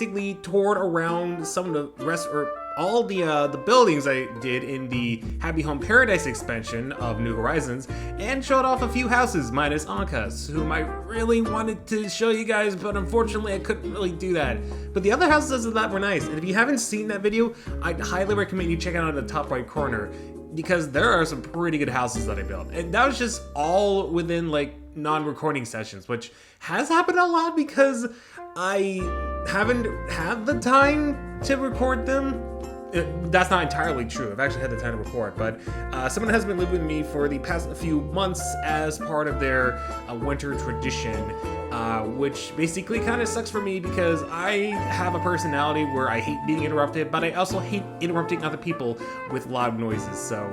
basically toured around some of the rest, or all the buildings I did in the Happy Home Paradise expansion of New Horizons, and showed off a few houses, minus Anka's, whom I really wanted to show you guys, but unfortunately I couldn't really do that. But the other houses of that were nice, and if you haven't seen that video, I'd highly recommend you check it out in the top right corner, because there are some pretty good houses that I built. And that was just all within like non-recording sessions, which has happened a lot because I haven't had the time to record them. That's not entirely true. I've actually had the time to record, but someone has been living with me for the past few months as part of their winter tradition, which basically kind of sucks for me because I have a personality where I hate being interrupted, but I also hate interrupting other people with loud noises, so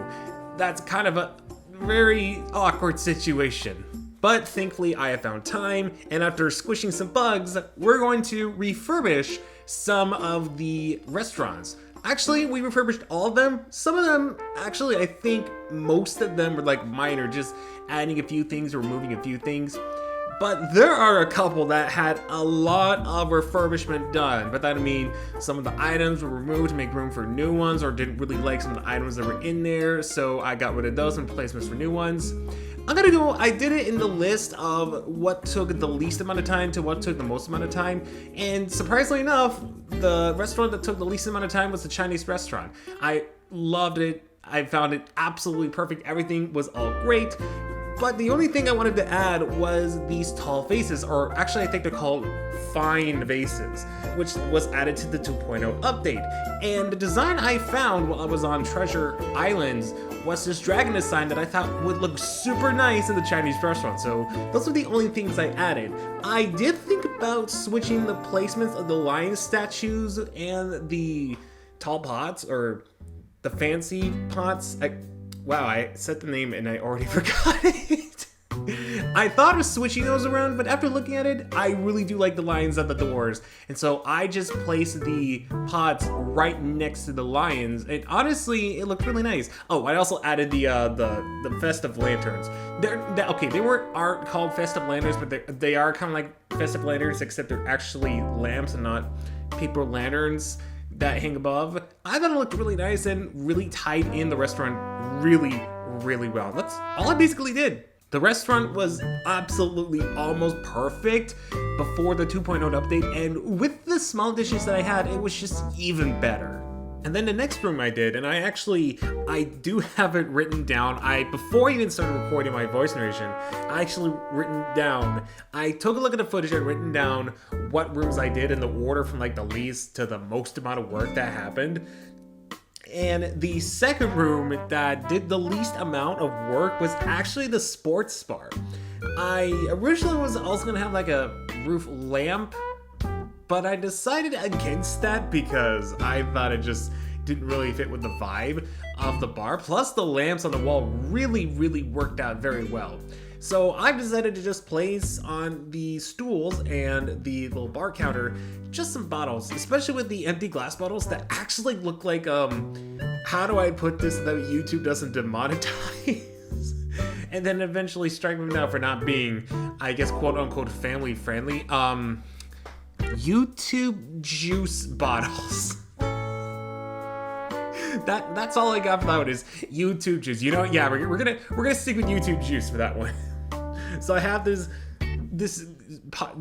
that's kind of a very awkward situation. But thankfully I have found time, and after squishing some bugs, we're going to refurbish some of the restaurants. Actually, we refurbished all of them. Some of them, actually, I think most of them were like minor, just adding a few things or removing a few things. But there are a couple that had a lot of refurbishment done. But that I mean, some of the items were removed to make room for new ones, or didn't really like some of the items that were in there, so I got rid of those and replacements for new ones. I did it in the list of what took the least amount of time to what took the most amount of time, and surprisingly enough, the restaurant that took the least amount of time was the Chinese restaurant. I loved it. I found it absolutely perfect. Everything was all great. But the only thing I wanted to add was these tall vases, or actually I think they're called fine vases, which was added to the 2.0 update. And the design I found while I was on Treasure Islands was this dragon design that I thought would look super nice in the Chinese restaurant. So those are the only things I added. I did think about switching the placements of the lion statues and the tall pots, or the fancy pots. Wow, I said the name and I already forgot it. I thought of switching those around, but after looking at it, I really do like the lions at the doors. And so I just placed the pots right next to the lions, and honestly, it looked really nice. Oh, I also added the festive lanterns. They aren't called festive lanterns, but they are kind of like festive lanterns, except they're actually lamps and not paper lanterns that hang above. I thought it looked really nice and really tied in the restaurant really, really well. That's all I basically did. The restaurant was absolutely almost perfect before the 2.0 update, and with the small dishes that I had, it was just even better. And then the next room I did, and I do have it written down. Before I even started recording my voice narration, I took a look at the footage and written down what rooms I did in the order from like the least to the most amount of work that happened. And the second room that did the least amount of work was actually the sports bar. I originally was also gonna have like a roof lamp, but I decided against that because I thought it just didn't really fit with the vibe of the bar. Plus the lamps on the wall really, really worked out very well. So I've decided to just place on the stools and the little bar counter just some bottles, especially with the empty glass bottles that actually look like, how do I put this so that YouTube doesn't demonetize? And then eventually strike me down for not being, I guess, quote unquote family friendly. YouTube juice bottles. That's all I got for that one is YouTube juice. You know, yeah, we're gonna stick with YouTube juice for that one. So I have this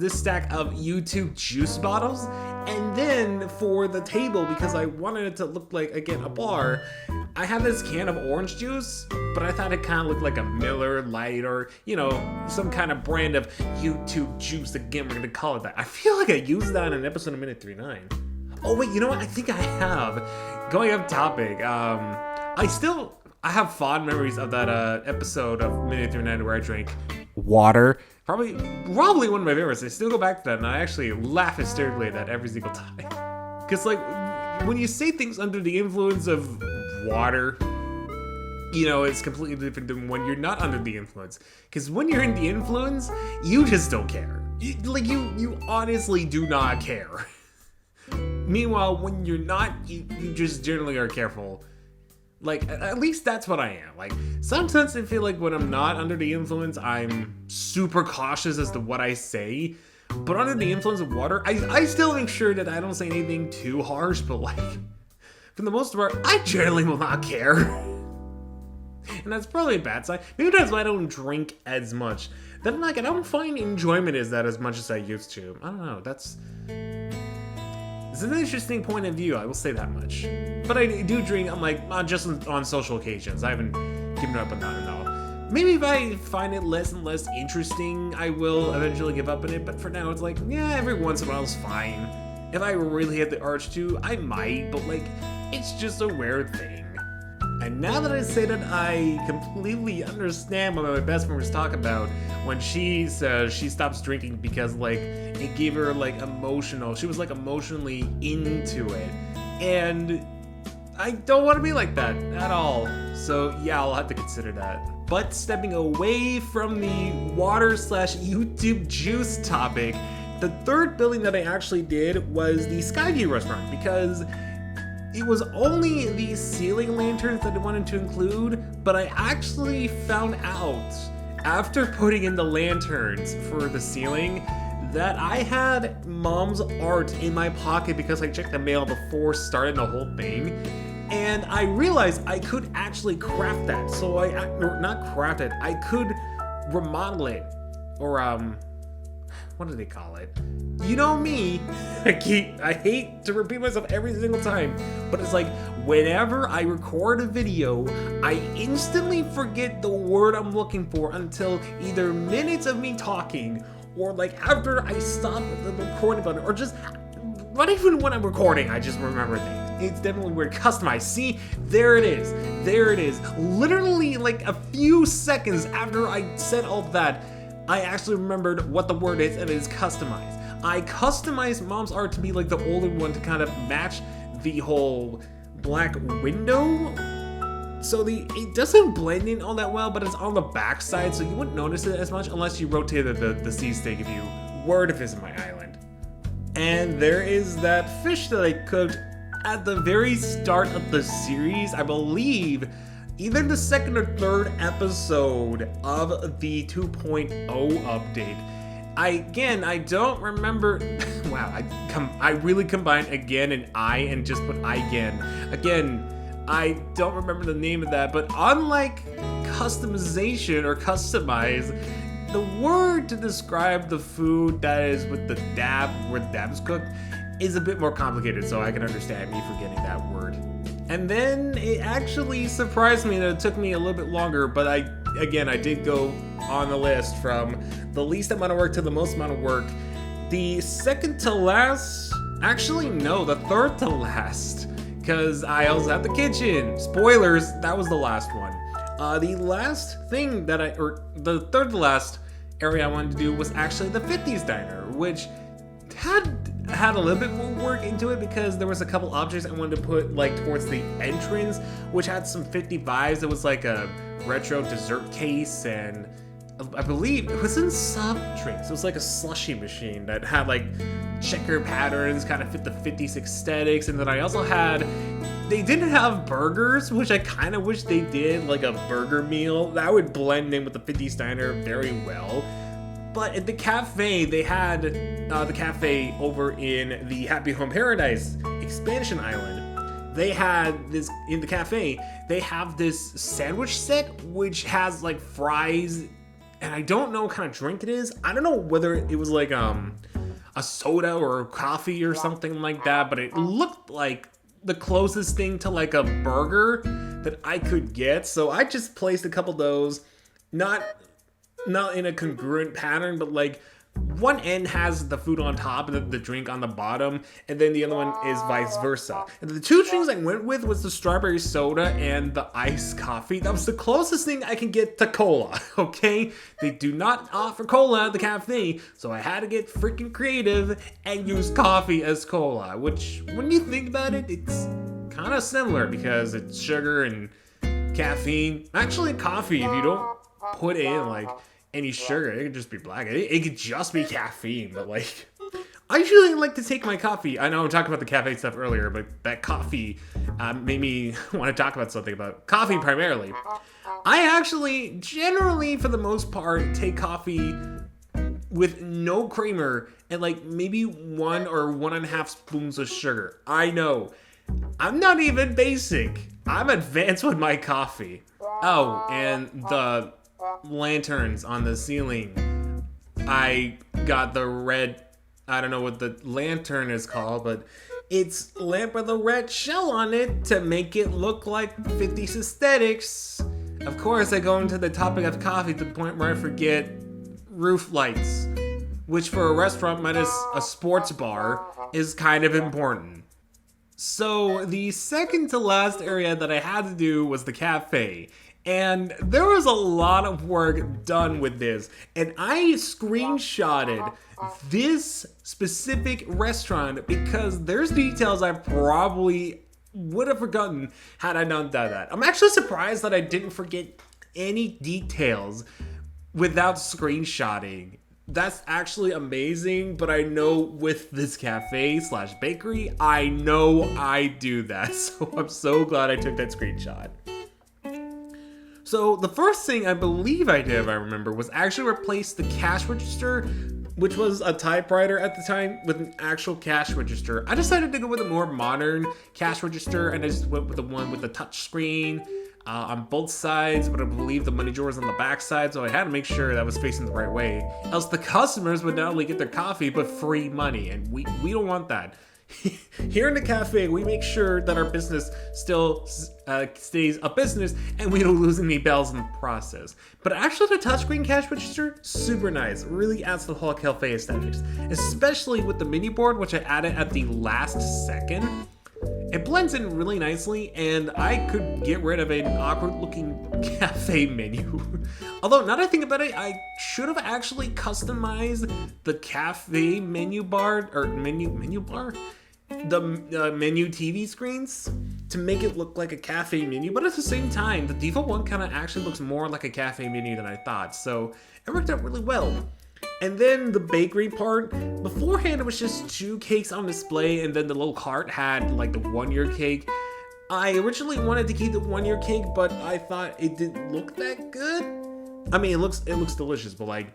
stack of YouTube juice bottles, and then for the table, because I wanted it to look like, again, a bar, I have this can of orange juice, but I thought it kind of looked like a Miller Lite or, you know, some kind of brand of YouTube juice. Again, we're gonna call it that. I feel like I used that in an episode of Minute 39. Oh wait, you know what? I think I have. Going off topic, I have fond memories of that episode of Minute 39 where I drank water. Probably one of my favorites. I still go back to that, and I actually laugh hysterically at that every single time. Because, like, when you say things under the influence of water, you know, it's completely different than when you're not under the influence. Because when you're in the influence, you just don't care. You honestly do not care. Meanwhile, when you're not, you just generally are careful. Like, at least that's what I am. Like, sometimes I feel like when I'm not under the influence, I'm super cautious as to what I say. But under the influence of water, I still make sure that I don't say anything too harsh, but like, for the most part, I generally will not care. And that's probably a bad sign. Maybe that's why I don't drink as much. Then like, I don't find enjoyment as that as much as I used to. I don't know, it's an interesting point of view, I will say that much. But I do drink, I'm like, just on social occasions. I haven't given up on that at all. Maybe if I find it less and less interesting, I will eventually give up on it. But for now, it's like, yeah, every once in a while is fine. If I really had the urge to, I might, but like, it's just a weird thing. And now that I say that, I completely understand what my best friend was talking about when she says she stops drinking because like it gave her like she was like emotionally into it. And I don't want to be like that at all. So yeah, I'll have to consider that. But stepping away from the water/YouTube juice topic, the third building that I actually did was the Skyview restaurant because it was only the ceiling lanterns that I wanted to include, but I actually found out after putting in the lanterns for the ceiling that I had Mom's art in my pocket because I checked the mail before starting the whole thing. And I realized I could actually craft that. So not craft it, I could remodel it. Or, what do they call it? You know me, I hate to repeat myself every single time, but it's like, whenever I record a video, I instantly forget the word I'm looking for until either minutes of me talking, or like after I stop the recording button, or just, not even when I'm recording, I just remember things. It's definitely weird. Customize. See, there it is. There it is. Literally like a few seconds after I said all that, I actually remembered what the word is, and it is customize. I customized Mom's art to be like the older one to kind of match the whole black window. So it doesn't blend in all that well, but it's on the back side, so you wouldn't notice it as much unless you rotated the sea steak if you were to visit my island. And there is that fish that I cooked at the very start of the series, I believe, either the second or third episode of the 2.0 update. I don't remember. Wow, I really combined again and I and just put again. Again, I don't remember the name of that, but unlike customization or customize, the word to describe the food that is with the dab, where the dab is cooked, is a bit more complicated, so I can understand me forgetting that word. And then it actually surprised me that it took me a little bit longer, but I did go on the list from the least amount of work to the most amount of work. The second to last, actually no, the third to last, because I also have the kitchen. Spoilers, that was the last one. The last thing that the third to last area I wanted to do was actually the 50s diner, which had a little bit more work into it because there was a couple objects I wanted to put like towards the entrance, which had some 50 vibes. It was like a retro dessert case, and I believe it was in soft drinks. It was like a slushy machine that had like checker patterns, kind of fit the 50s aesthetics. And then I also they didn't have burgers, which I kind of wish they did, like a burger meal. That would blend in with the 50s diner very well. But at the cafe, they had the cafe over in the Happy Home Paradise expansion island. They had this, in the cafe, they have this sandwich set, which has like fries, and I don't know what kind of drink it is. I don't know whether it was like a soda or coffee or something like that, but it looked like the closest thing to like a burger that I could get. So I just placed a couple of those, not in a congruent pattern, but like one end has the food on top and the drink on the bottom, and then the other one is vice versa. And the two drinks I went with was the strawberry soda and the iced coffee. That was the closest thing I can get to cola, okay? They do not offer cola at the cafe, so I had to get freaking creative and use coffee as cola, which, when you think about it, it's kind of similar because it's sugar and caffeine. Actually, coffee, if you don't put in like any sugar, it could just be black. It could just be caffeine, but like, I usually like to take my coffee. I know I'm talking about the cafe stuff earlier, but that coffee made me want to talk about something about coffee primarily. I actually, generally, for the most part, take coffee with no creamer and like maybe 1 or 1.5 spoons of sugar. I know. I'm not even basic. I'm advanced with my coffee. Oh, and the lanterns on the ceiling. I got the red, I don't know what the lantern is called, but it's lamp with a red shell on it to make it look like 50s aesthetics. Of course, I go into the topic of coffee to the point where I forget roof lights, which for a restaurant minus a sports bar is kind of important. So the second to last area that I had to do was the cafe. And there was a lot of work done with this. And I screenshotted this specific restaurant because there's details I probably would have forgotten had I not done that. I'm actually surprised that I didn't forget any details without screenshotting. That's actually amazing, but I know with this cafe / bakery, I know I do that. So I'm so glad I took that screenshot. So the first thing I believe I did, if I remember, was actually replace the cash register, which was a typewriter at the time, with an actual cash register. I decided to go with a more modern cash register, and I just went with the one with the touch screen on both sides, but I believe the money drawer was on the back side, so I had to make sure that was facing the right way. Else the customers would not only get their coffee, but free money, and we don't want that. Here in the cafe, we make sure that our business still stays a business and we don't lose any bells in the process. But actually, the touchscreen cash register, super nice. Really adds to the whole cafe aesthetics, especially with the menu board, which I added at the last second. It blends in really nicely, and I could get rid of an awkward-looking cafe menu. Although, now that I think about it, I should have actually customized the cafe menu bar, or menu bar? The menu TV screens to make it look like a cafe menu, but at the same time, the default one kind of actually looks more like a cafe menu than I thought, so it worked out really well. And then the bakery part, beforehand it was just 2 cakes on display, and then the little cart had like the 1-year cake. I originally wanted to keep the 1-year cake, but I thought it didn't look that good. I mean, it looks delicious, but like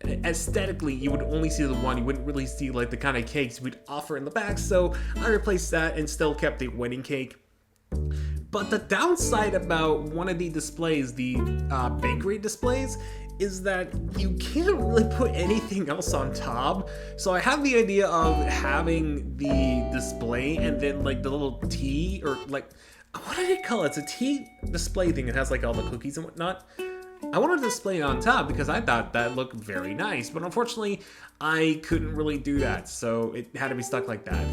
aesthetically, you would only see the one. You wouldn't really see like the kind of cakes we'd offer in the back. So I replaced that and still kept the wedding cake. But the downside about one of the displays, the bakery displays, is that you can't really put anything else on top. So I have the idea of having the display and then like the little tea, or like, what did it call it? It's a tea display thing that has like all the cookies and whatnot. I wanted to display it on top because I thought that looked very nice, but unfortunately I couldn't really do that, so it had to be stuck like that.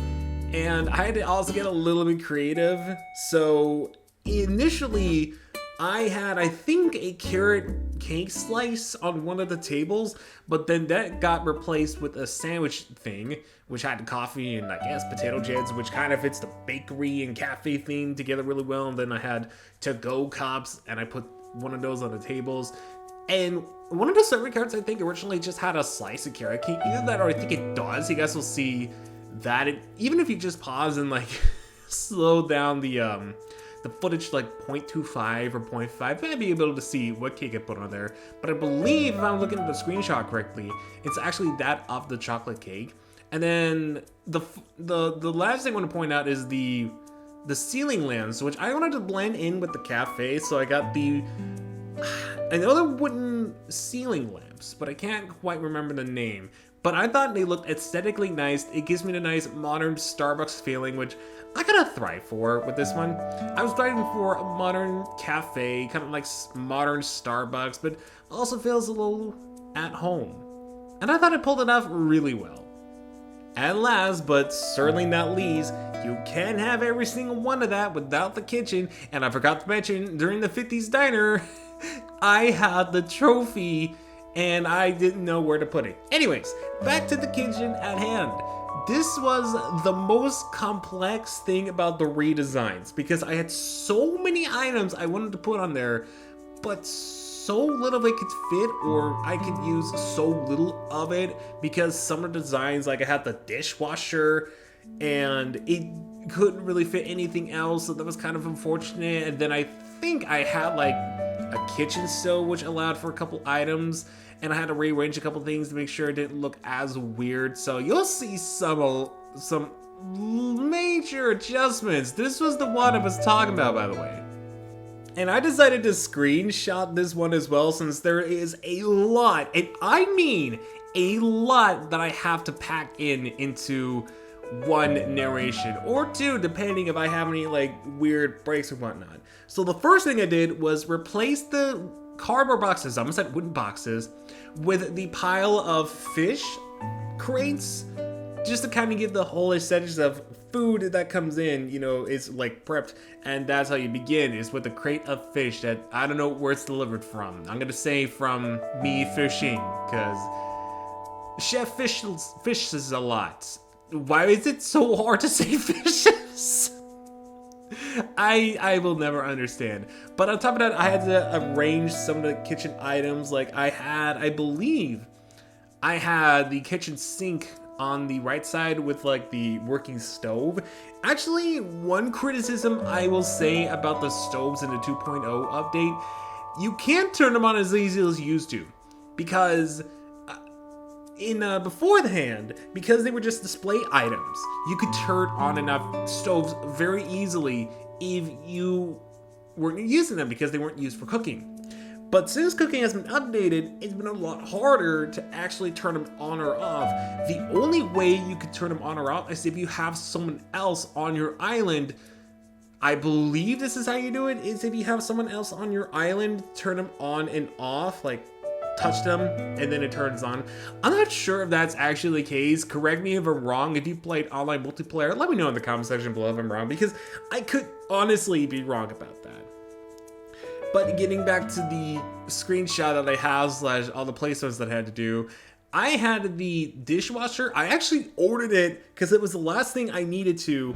And I had to also get a little bit creative. So initially I had, I think, a carrot cake slice on one of the tables, but then that got replaced with a sandwich thing, which had coffee and I guess potato chips, which kind of fits the bakery and cafe theme together really well. And then I had to-go cups, and I put one of those on the tables. And one of the serving carts, I think, originally just had a slice of carrot cake. Either that, or I think it does. You guys will see that even if you just pause and like slow down the footage to like 0.25 or 0.5, you'll be able to see what cake I put on there. But I believe, if I'm looking at the screenshot correctly, it's actually that of the chocolate cake. And then the last thing I want to point out is the ceiling lamps, which I wanted to blend in with the cafe, so I got another wooden ceiling lamps, but I can't quite remember the name. But I thought they looked aesthetically nice. It gives me the nice modern Starbucks feeling, which I gotta thrive for with this one. I was striving for a modern cafe, kind of like modern Starbucks, but also feels a little at home. And I thought I pulled it off really well. And last, but certainly not least, you can't have every single one of that without the kitchen. And I forgot to mention, during the 50s diner, I had the trophy and I didn't know where to put it. Anyways, back to the kitchen at hand. This was the most complex thing about the redesigns, because I had so many items I wanted to put on there, but so little of it could fit, or I could use so little of it, because some of the designs, like I had the dishwasher and it couldn't really fit anything else, so that was kind of unfortunate. And then I think I had like a kitchen stove, which allowed for a couple items, and I had to rearrange a couple things to make sure it didn't look as weird. So you'll see some major adjustments. This was the one I was talking about, by the way. And I decided to screenshot this one as well, since there is a lot, and I mean a lot, that I have to pack into one narration, or two, depending if I have any like weird breaks or whatnot. So the first thing I did was replace the cardboard boxes, I almost said wooden boxes, with the pile of fish crates, just to kind of give the whole aesthetics of food that comes in, you know, is like prepped, and that's how you begin, is with a crate of fish that I don't know where it's delivered from. I'm gonna say from me fishing, because Chef fishes a lot. Why is it so hard to say fishes? I will never understand. But on top of that, I had to arrange some of the kitchen items. Like I believe I had the kitchen sink on the right side with like the working stove. Actually, one criticism I will say about the stoves in the 2.0 update, you can't turn them on as easy as you used to, because beforehand, because they were just display items, you could turn on enough stoves very easily if you weren't using them, because they weren't used for cooking. But since cooking has been updated, it's been a lot harder to actually turn them on or off. The only way you could turn them on or off is if you have someone else on your island. I believe this is how you do it, is if you have someone else on your island, turn them on and off, like touch them, and then it turns on. I'm not sure if that's actually the case. Correct me if I'm wrong. If you played online multiplayer, let me know in the comment section below if I'm wrong, because I could honestly be wrong about that. But getting back to the screenshot that I have / all the placeholders that I had to do, I had the dishwasher. I actually ordered it because it was the last thing I needed to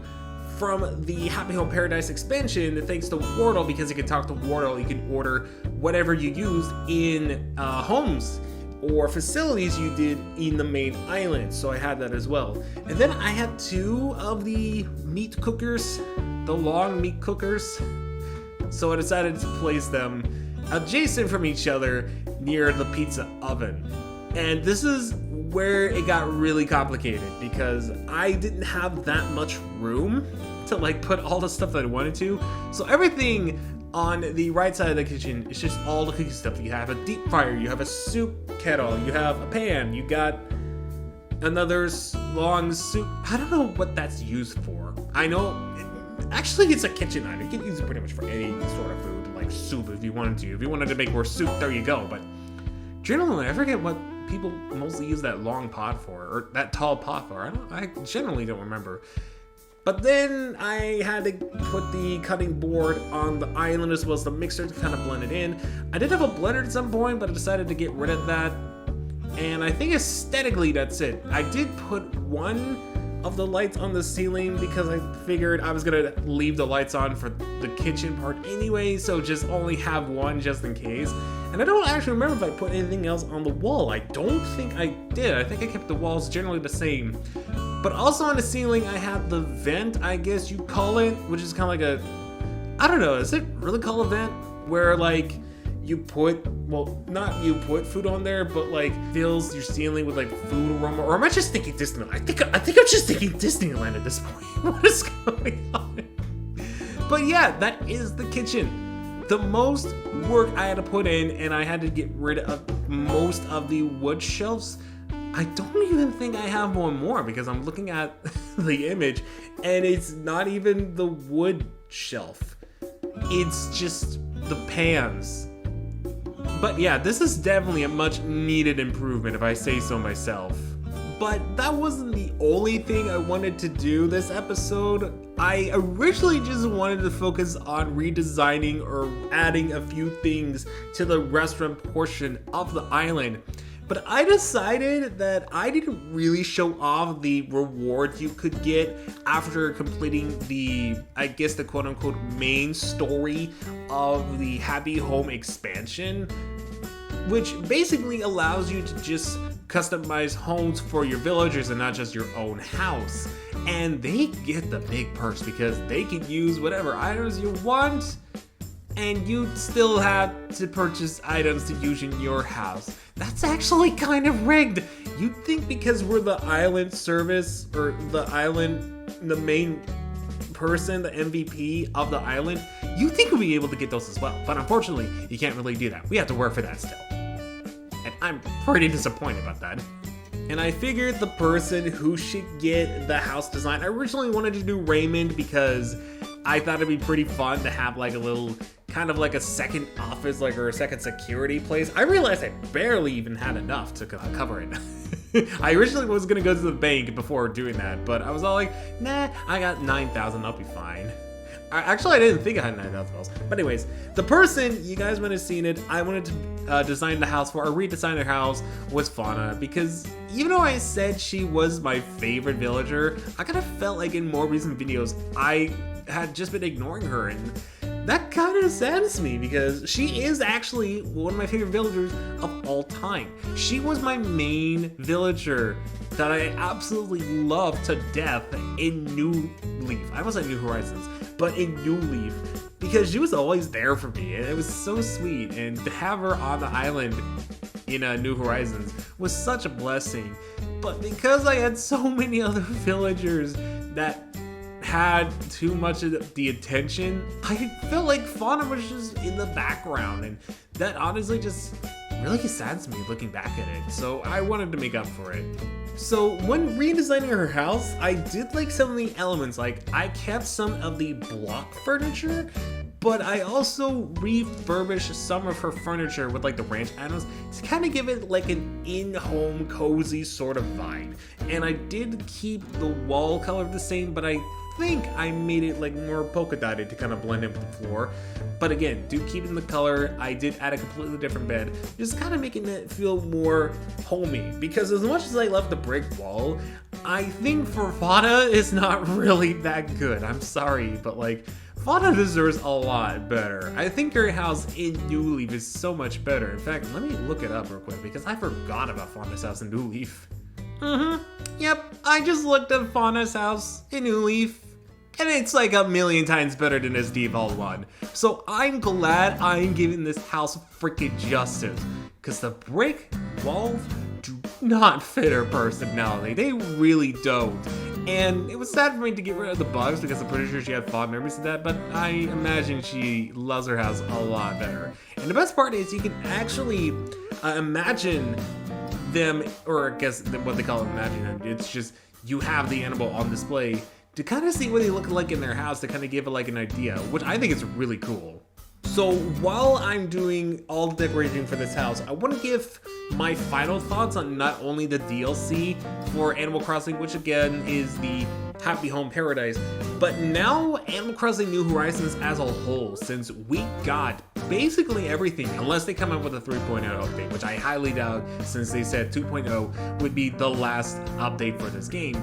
from the Happy Home Paradise expansion, thanks to Wardle, because you can talk to Wardle. You can order whatever you used in homes or facilities you did in the main island. So I had that as well. And then I had two of the meat cookers, the long meat cookers. So I decided to place them adjacent from each other near the pizza oven. And this is where it got really complicated, because I didn't have that much room to like put all the stuff that I wanted to. So everything on the right side of the kitchen is just all the cooking stuff. You have a deep fryer, you have a soup kettle, you have a pan, you got another long soup. I don't know what that's used for. I know actually it's a kitchen item. You can use it pretty much for any sort of food, like soup if you wanted to. If you wanted to make more soup, there you go. But generally, I forget what people mostly use that long pot for, or that tall pot for. I generally don't remember. But then I had to put the cutting board on the island as well as the mixer to kind of blend it in. I did have a blender at some point, but I decided to get rid of that. And I think aesthetically that's it. I did put one of the lights on the ceiling because I figured I was gonna leave the lights on for the kitchen part anyway, so just only have one just in case. And I don't actually remember if I put anything else on the wall. I don't think I did. I think I kept the walls generally the same. But also on the ceiling I had the vent, I guess you call it, which is kind of like a, I don't know, is it really called a vent? Where like you put, well, not you put food on there, but like fills your ceiling with like food aroma. Or am I just thinking Disneyland? I think I'm just thinking Disneyland at this point. What is going on? But yeah, that is the kitchen. The most work I had to put in, and I had to get rid of most of the wood shelves. I don't even think I have one more, because I'm looking at the image and it's not even the wood shelf. It's just the pans. But yeah, this is definitely a much needed improvement if I say so myself. But that wasn't the only thing I wanted to do this episode. I originally just wanted to focus on redesigning or adding a few things to the restaurant portion of the island. But I decided that I didn't really show off the rewards you could get after completing the, I guess the quote-unquote main story of the Happy Home expansion, which basically allows you to just customize homes for your villagers and not just your own house. And they get the big perks because they can use whatever items you want, and you still have to purchase items to use in your house. That's actually kind of rigged. You'd think because we're the island service, or the main person, the MVP of the island, you think we'll be able to get those as well. But unfortunately, you can't really do that. We have to work for that still. And I'm pretty disappointed about that. And I figured the person who should get the house design, I originally wanted to do Raymond because I thought it'd be pretty fun to have like a little, kind of like a second office, like, or a second security place. I realized I barely even had enough to cover it. I originally was gonna go to the bank before doing that, but I was all like, nah, I got 9,000, I'll be fine. Actually, I didn't think I had 9,000 bells. But anyways, the person, you guys might have seen it, I wanted to design the house for, or redesign their house, was Fauna, because even though I said she was my favorite villager, I kind of felt like in more recent videos, I had just been ignoring her, and that kind of saddens me because she is actually one of my favorite villagers of all time. She was my main villager that I absolutely loved to death in New Leaf. I was at New Horizons, but in New Leaf, because she was always there for me, and it was so sweet. And to have her on the island in New Horizons was such a blessing. But because I had so many other villagers that had too much of the attention, I felt like Fauna was just in the background, and that honestly just really saddens me looking back at it. So I wanted to make up for it. So when redesigning her house, I did like some of the elements. Like, I kept some of the block furniture, but I also refurbished some of her furniture with like the ranch items to kind of give it like an in-home cozy sort of vibe. And I did keep the wall color the same, but I think I made it like more polka dotted to kind of blend in with the floor. But again, do keep in the color. I did add a completely different bed, just kind of making it feel more homey. Because as much as I love the brick wall, I think for Fauna is not really that good. I'm sorry, but like, Fauna deserves a lot better. I think your house in New Leaf is so much better. In fact, let me look it up real quick because I forgot about Fauna's house in New Leaf. Yep, I just looked up Fauna's house in New Leaf, and it's like a million times better than this default one. So I'm glad I'm giving this house freaking justice, because the brick walls do not fit her personality. They really don't. And it was sad for me to get rid of the bugs because I'm pretty sure she had fond memories of that, but I imagine she loves her house a lot better. And the best part is you can actually imagine them, or I guess what they call it, imagine them. It's just you have the animal on display to kind of see what they look like in their house, to kind of give it like an idea, which I think is really cool. So while I'm doing all the decorating for this house, I want to give my final thoughts on not only the DLC for Animal Crossing, which again is the Happy Home Paradise, but now Animal Crossing New Horizons as a whole, since we got basically everything, unless they come up with a 3.0 update, which I highly doubt, since they said 2.0 would be the last update for this game.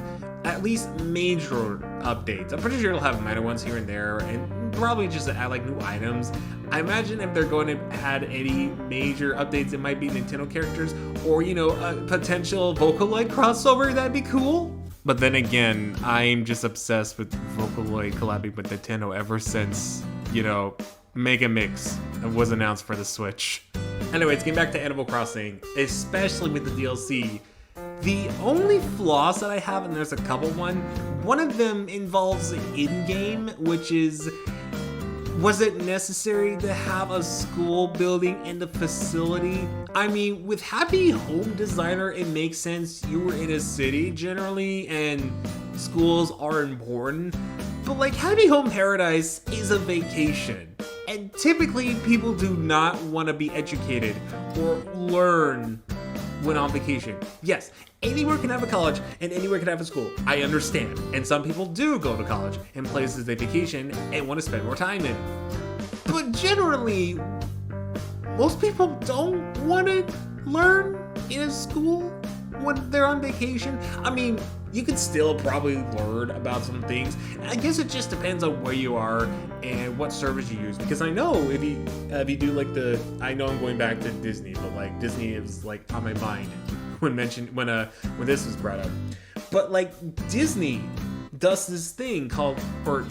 At least major updates. I'm pretty sure it'll have minor ones here and there, and probably just add like new items. I imagine if they're going to add any major updates, it might be Nintendo characters, or you know, a potential Vocaloid crossover. That'd be cool. But then again, I'm just obsessed with Vocaloid collabing with Nintendo ever since, you know, Mega Mix was announced for the Switch. Anyways, getting back to Animal Crossing, especially with the DLC. The only flaws that I have, and there's a couple one of them involves in-game, which is, was it necessary to have a school building in the facility? I mean, with Happy Home Designer, it makes sense. You were in a city generally, and schools are important. But like, Happy Home Paradise is a vacation. And typically, people do not want to be educated or learn when on vacation. Yes, anywhere can have a college and anywhere can have a school. I understand. And some people do go to college in places they vacation and want to spend more time in. But generally, most people don't want to learn in a school when they're on vacation. I mean, you could still probably learn about some things. I guess it just depends on where you are and what service you use. Because I know if you do like I know I'm going back to Disney, but like Disney is like on my mind when this was brought up. But like Disney does this thing called, or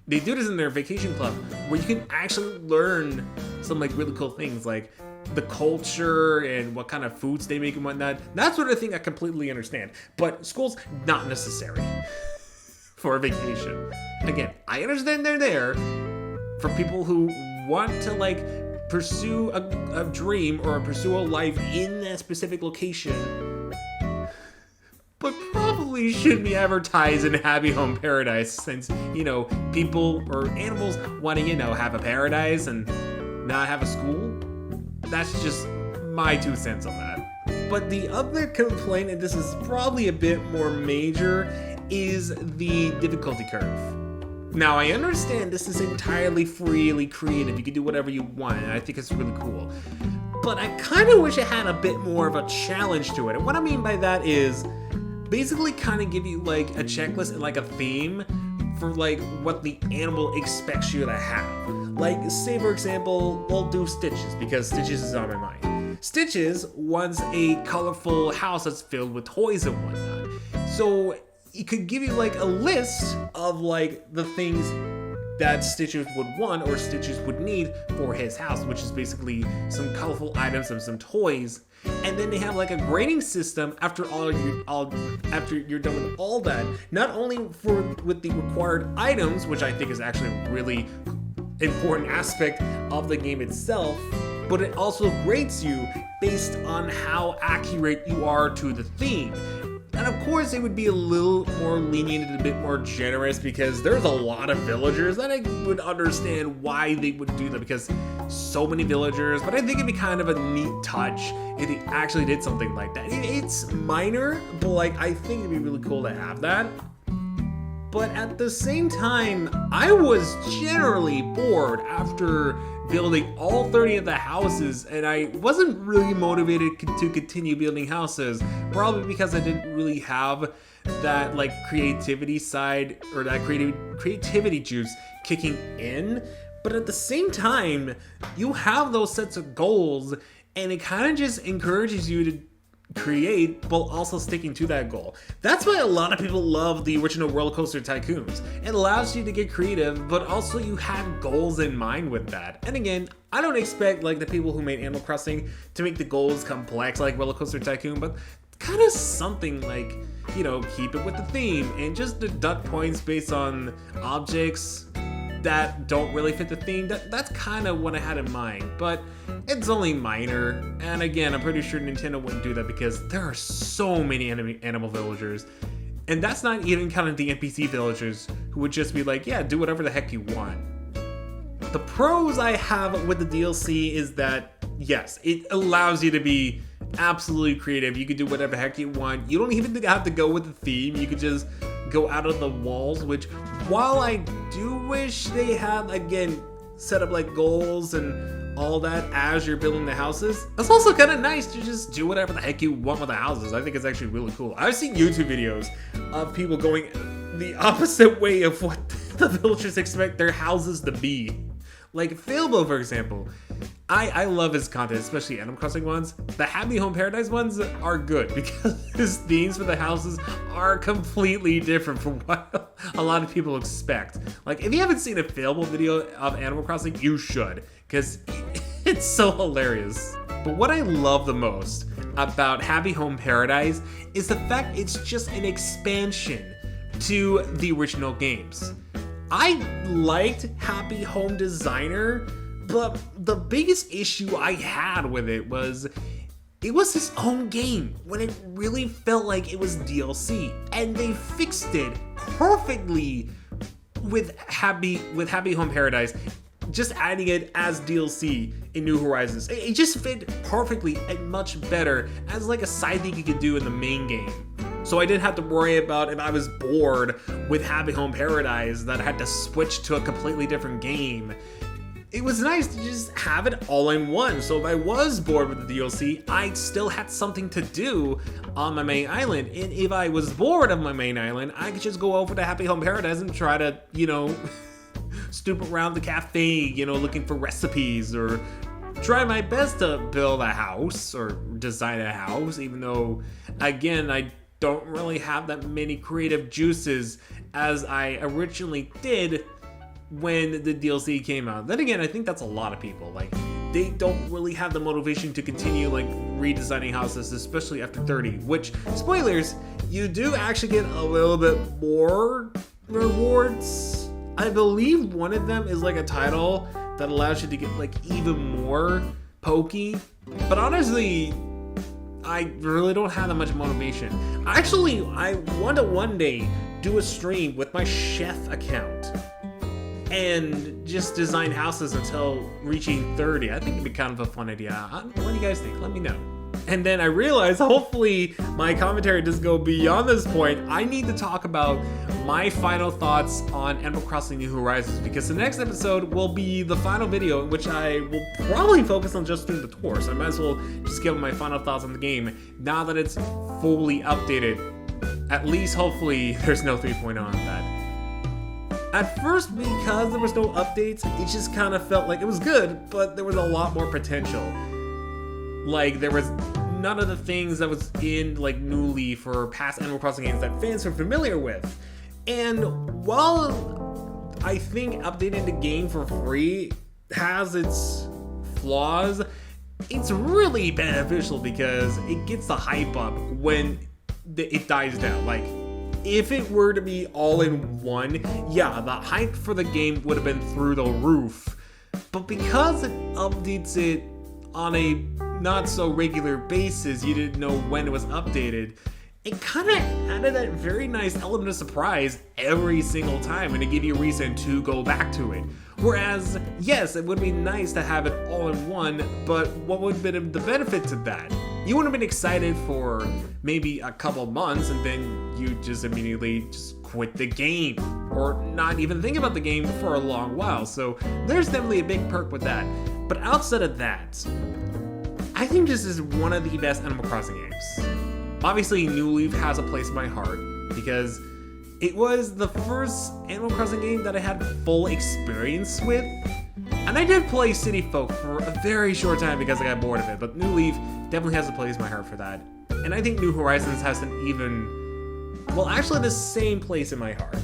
they do this in their vacation club, where you can actually learn some like really cool things, like the culture and what kind of foods they make and whatnot. That sort of thing I completely understand. But school's not necessary for a vacation. Again, I understand they're there for people who want to like pursue a dream or pursue a life in that specific location, but probably shouldn't be advertised in Happy Home Paradise, since, you know, people or animals want to, you know, have a paradise and not have a school. That's just my 2 cents on that. But the other complaint, and this is probably a bit more major, is the difficulty curve. Now, I understand this is entirely freely creative. You can do whatever you want, and I think it's really cool. But I kind of wish it had a bit more of a challenge to it. And what I mean by that is basically kind of give you like a checklist and like a theme for like what the animal expects you to have. Like, say for example, we'll do Stitches, because Stitches is on my mind. Stitches wants a colorful house that's filled with toys and whatnot. So it could give you like a list of like the things that Stitches would want or Stitches would need for his house, which is basically some colorful items and some toys. And then they have like a grading system after you're done with all that. Not only with the required items, which I think is actually a really important aspect of the game itself, but it also grades you based on how accurate you are to the theme. And of course, it would be a little more lenient and a bit more generous, because there's a lot of villagers that I would understand why they would do that, because so many villagers. But I think it'd be kind of a neat touch if they actually did something like that. It's minor, but like I think it'd be really cool to have that. But at the same time, I was generally bored after building all 30 of the houses, and I wasn't really motivated to continue building houses, probably because I didn't really have that like creativity side or that creativity juice kicking in. But at the same time, you have those sets of goals, and it kind of just encourages you to create while also sticking to that goal. That's why a lot of people love the original Roller Coaster Tycoons. It allows you to get creative, but also you have goals in mind with that. And again, I don't expect like the people who made Animal Crossing to make the goals complex like Roller Coaster Tycoon, but kind of something like, you know, keep it with the theme and just deduct points based on objects that don't really fit the theme. That's kind of what I had in mind, but it's only minor. And again, I'm pretty sure Nintendo wouldn't do that because there are so many animal villagers, and that's not even counting the NPC villagers who would just be like, yeah, do whatever the heck you want. The pros I have with the DLC is that, yes, it allows you to be absolutely creative. You can do whatever the heck you want. You don't even have to go with the theme. You could just go out of the walls, which, while I do wish they had, again, set up like goals and all that as you're building the houses, it's also kind of nice to just do whatever the heck you want with the houses. I think it's actually really cool. I've seen YouTube videos of people going the opposite way of what the villagers expect their houses to be. Like Philbo, for example. I love his content, especially Animal Crossing ones. The Happy Home Paradise ones are good because his themes for the houses are completely different from what a lot of people expect. Like, if you haven't seen a Philbo video of Animal Crossing, you should, because it's so hilarious. But what I love the most about Happy Home Paradise is the fact it's just an expansion to the original games. I liked Happy Home Designer, but the biggest issue I had with it was his own game when it really felt like it was DLC, and they fixed it perfectly with Happy Home Paradise, just adding it as DLC in New Horizons. It just fit perfectly and much better as like a side thing you could do in the main game. So I didn't have to worry about if I was bored with Happy Home Paradise that I had to switch to a completely different game. It was nice to just have it all in one. So if I was bored with the DLC, I still had something to do on my main island. And if I was bored of my main island, I could just go over to Happy Home Paradise and try to, stoop around the cafe, looking for recipes, or try my best to build a house or design a house, even though, again, I don't really have that many creative juices as I originally did when the DLC came out. Then again, I think that's a lot of people. Like, they don't really have the motivation to continue like redesigning houses, especially after 30, which, spoilers, you do actually get a little bit more rewards. I believe one of them is like a title that allows you to get like even more pokey. But honestly, I really don't have that much motivation. Actually, I want to one day do a stream with my chef account and just design houses until reaching 30. I think it'd be kind of a fun idea. What do you guys think? Let me know. And then I realized, hopefully my commentary doesn't go beyond this point. I need to talk about my final thoughts on Animal Crossing New Horizons, because the next episode will be the final video in which I will probably focus on just doing the tour. So I might as well just give my final thoughts on the game now that it's fully updated. At least, hopefully, there's no 3.0 on that. At first, because there was no updates, it just kind of felt like it was good, but there was a lot more potential. Like, there was none of the things that was in, like, New Leaf or past Animal Crossing games that fans are familiar with. And while I think updating the game for free has its flaws, it's really beneficial because it gets the hype up when it dies down. Like, if it were to be all in one, yeah, the hype for the game would have been through the roof. But because it updates it on a not so regular basis, you didn't know when it was updated, it kind of added that very nice element of surprise every single time, and it gave you a reason to go back to it. Whereas, yes, it would be nice to have it all in one, but what would have been the benefit to that? You would have been excited for maybe a couple months, and then you just immediately just quit the game, or not even think about the game for a long while. So there's definitely a big perk with that. But outside of that, I think this is one of the best Animal Crossing games. Obviously, New Leaf has a place in my heart because it was the first Animal Crossing game that I had full experience with. And I did play City Folk for a very short time because I got bored of it, but New Leaf definitely has a place in my heart for that. And I think New Horizons has an even, well, actually the same place in my heart,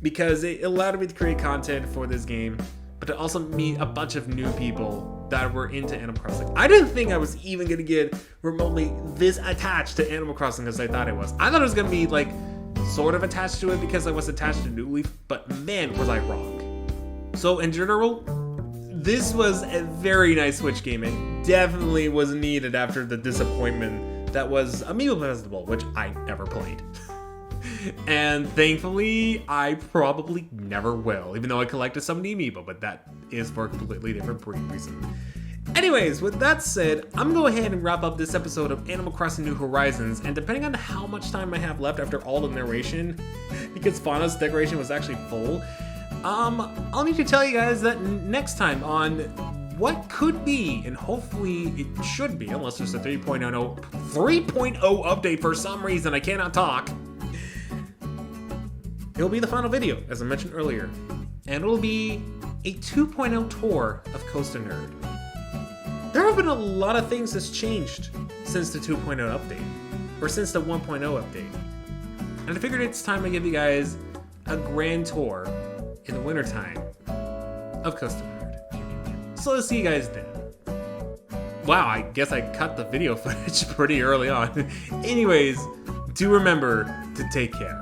because it allowed me to create content for this game, but to also meet a bunch of new people that were into Animal Crossing. I didn't think I was even gonna get remotely this attached to Animal Crossing as I thought it was. I thought it was gonna be like sort of attached to it because I was attached to New Leaf, but man, was I wrong. So in general, this was a very nice Switch game. It definitely was needed after the disappointment that was Amiibo Festival, which I never played. And thankfully, I probably never will, even though I collected some of the Amiibo, but that is for a completely different reason. Anyways, with that said, I'm gonna go ahead and wrap up this episode of Animal Crossing New Horizons, and depending on how much time I have left after all the narration, because Fauna's decoration was actually full, I'll need to tell you guys that next time on what could be, and hopefully it should be, unless there's a 3.0 update for some reason I cannot talk, it'll be the final video, as I mentioned earlier, and it'll be a 2.0 tour of Costa Nerd. There have been a lot of things that's changed since the 2.0 update, or since the 1.0 update, and I figured it's time to give you guys a grand tour in the wintertime of Costa Nerd. So let's see you guys then. Wow, I guess I cut the video footage pretty early on. Anyways, do remember to take care.